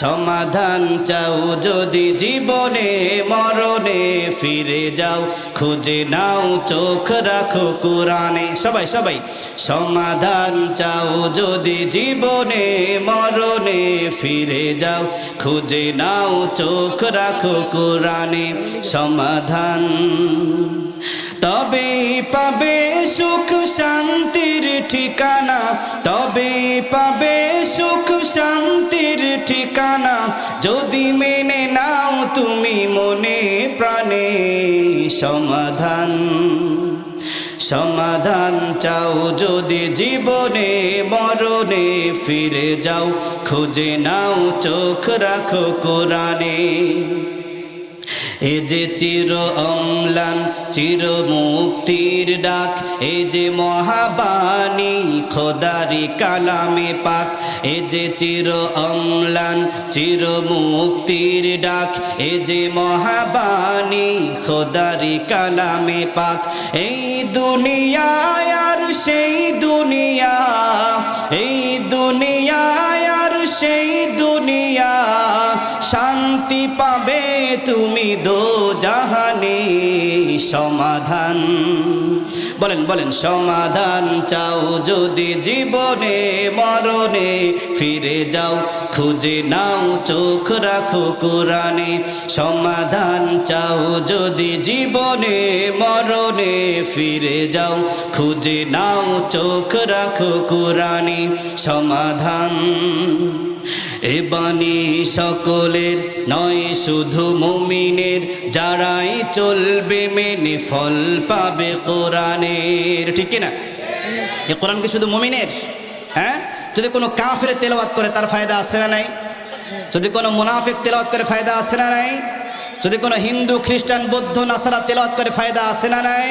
সমাধান চাও যদি জীবনে মরণে ফিরে যাও খুঁজে নাও চোখ রাখো কোরআনে সবাই সবাই সমাধান চাও যদি জীবনে মরণে ফিরে যাও খুঁজে নাও চোখ রাখো কোরআনে সমাধান তবেই পাবে সুখ শান্তির ঠিকানা তবেই পাবে সুখ শান্তির ঠিকানা যদি মেনে নাও তুমি মনে প্রাণে সমাধান সমাধান চাও যদি জীবনে মরণে ফিরে যাও খুঁজে নাও চোখ রাখো কোরআনে এ যে চির অম্লান চির মুক্তির ডাক এ যে মহাবাণী খোদারি কালামে পাক এ যে চির অম্লান চির মুক্তির ডাক এ যে মহাবাণী খোদারি কালামে পাক এই দুনিয়ায় আর সেই দুনিয়া এই দুনিয়ায় আর সেই দুনিয়া শান্তি পাবে তুমি দো জাহানে সমাধান বলেন বলেন সমাধান চাও যদি জীবনে মরণে ফিরে যাও খুঁজে নাও চোখ রাখো কোরআনে সমাধান চাও যদি জীবনে মরণে ফিরে যাও খুঁজে নাও চোখ রাখো কোরআনে সমাধান এ বাণী সকলের নয় শুধু মুমিনের যারাই চলবে মেনে ফল পাবে কোরআনের ঠিক কি না এ কোরআন কি শুধু মুমিনের হ্যাঁ যদি কোনো কাফের তেলাওয়াত করে তার ফায়দা আছে না নাই যদি কোনো মুনাফিক তেলাওয়াত করে ফায়দা আছে না নাই যদি কোনো হিন্দু খ্রিস্টান বৌদ্ধ নাসারা তেলাওয়াত করে ফায়দা আছে না নাই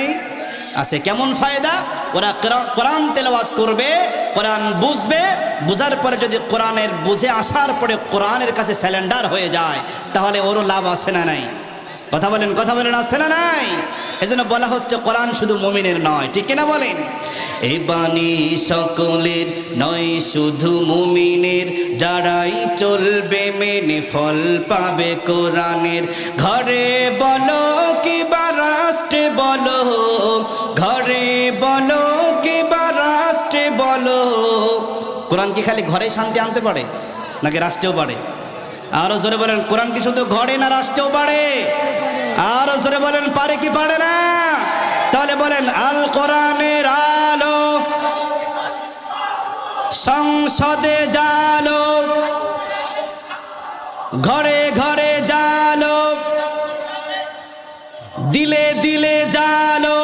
আছে কেমন ফায়দা ওরা কোরআন তেলাওয়াত করবে কোরআন বুঝবে বুঝার পরে যদি কোরআনের বুঝে আসার পরে কোরআনের কাছে স্যালেন্ডার হয়ে যায় তাহলে ওরও লাভ আছে না নাই কথা বলেন আছে না নাই এজন্য বলা হচ্ছে কোরআন শুধু মুমিনের নয় ঠিক কিনা বলেন এই বাণী সকলের নয় শুধু মুমিনের যারাই চলবে মেনে ফল পাবে কোরআনের ঘরে বলো কিবা রাষ্ট্রে বলো ঘরে বলো কিবা রাষ্ট্রে বলো কোরআন কি খালি ঘরে শান্তি আনতে পারে নাকি রাষ্ট্রেও পারে আরো জোরে বলেন কোরআন কি শুধু ঘরে না রাষ্ট্রেও পারে আরো জোরে বলেন পারে কি পারে না তাহলে বলেন আল কোরআনের আলো সংসদে জালো ঘরে ঘরে জালো দিলে দিলে জালো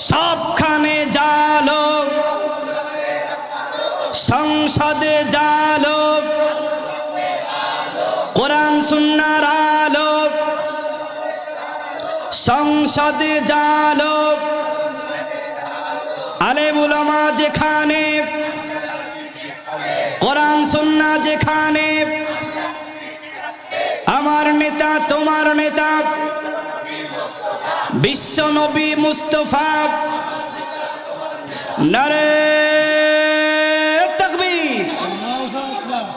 সবখানে জালো সংসদে জালো কোরআন সুন্নাহর আলো সংসদে জালো আলেম উলামা যেখানে কোরআন সুন্নাহ যেখানে আমার নেতা তোমার নেতা বিশ্ব নবী মুস্তাফা নারে তাকবীর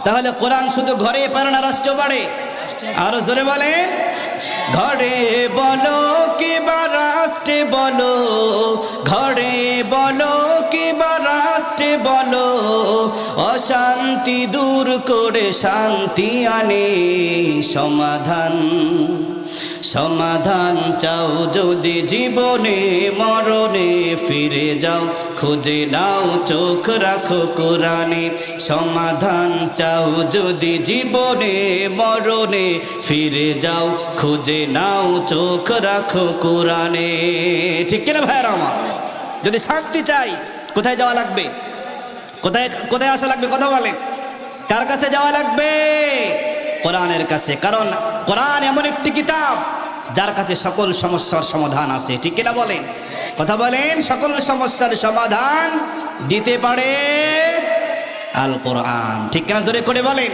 তাহলে কোরআন শুধু ঘরে পারে না রাষ্ট্র পারে আরো জোরে বলেন ঘরে বলো কিবা রাষ্ট্রে বলো ঘরে বলো কিবা রাষ্ট্রে বলো অশান্তি দূর করে শান্তি আনে সমাধান সমাধান চাও যদি জীবনে মরণে ফিরে যাও খুঁজে নাও চোখ রাখো কোরআনে সমাধান চাও যদি জীবনে মরণে ফিরে যাও খুঁজে নাও চোখ রাখো কোরআনে ঠিক কিনা ভাইরা আমার যদি শান্তি চাই কোথায় যাওয়া লাগবে কোথায় কোথায় আসা লাগবে কথা বলেন কার কাছে যাওয়া লাগবে কোরআনের কাছে কারণ কোরআন এমন একটি কিতাব যার কাছে সকল সমস্যার সমাধান আছে ঠিক কিনা বলেন কথা বলেন সকল সমস্যার সমাধান দিতে পারে আল কোরআন ঠিক কিনা জোরে করে বলেন